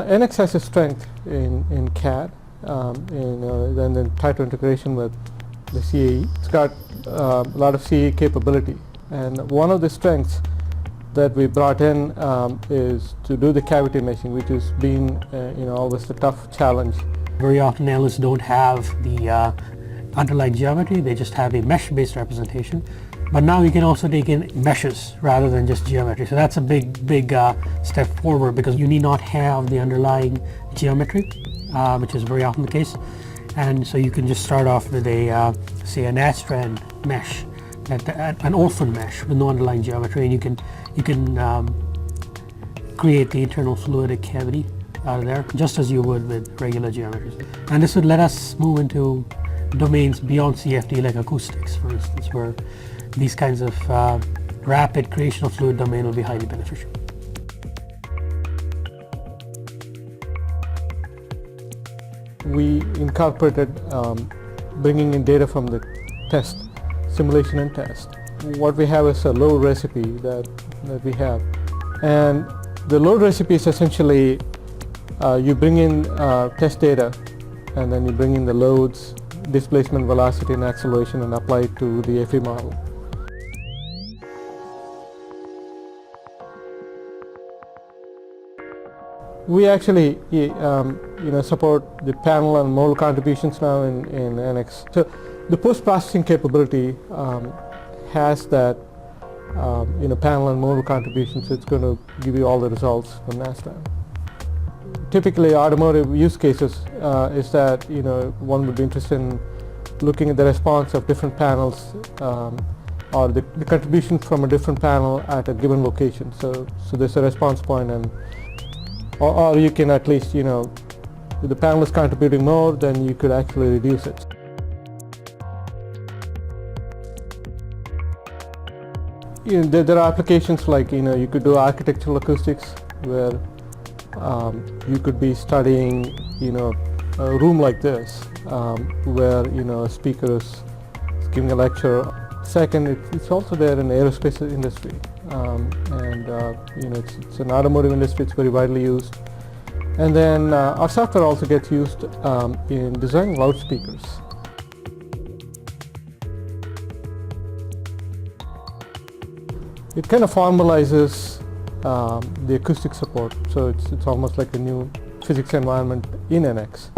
NX has a strength in CAD, then tighter integration with the CAE. It's got a lot of CAE capability, and one of the strengths that we brought in is to do the cavity meshing, which has been always a tough challenge. Very often analysts don't have the underlying geometry, they just have a mesh-based representation. But now you can also take in meshes rather than just geometry. So that's a big step forward, because you need not have the underlying geometry, which is very often the case. And so you can just start off with a, say, an astrand mesh, an orphan mesh with no underlying geometry, and you can create the internal fluidic cavity out of there, just as you would with regular geometries. And this would let us move into domains beyond CFD, like acoustics, for instance, where these kinds of rapid creation of fluid domain will be highly beneficial. We incorporated bringing in data from the test, simulation and test. What we have is a load recipe that we have. And the load recipe is essentially you bring in test data, and then you bring in the loads, displacement, velocity and acceleration, and apply it to the FE model. We actually support the panel and modal contributions now in NX. So the post-processing capability has that panel and modal contributions. It's going to give you all the results from NASDAQ. Typically automotive use cases is that one would be interested in looking at the response of different panels or the contribution from a different panel at a given location. So there's a response point, and or you can at least, if the panel is contributing more, then you could actually reduce it. There are applications like, you could do architectural acoustics, where you could be studying, a room like this, where, a speaker is giving a lecture. Second, it's also there in the aerospace industry. It's an automotive industry, it's very widely used. And then our software also gets used in designing loudspeakers. It kind of formalizes the acoustic support, so it's almost like a new physics environment in NX.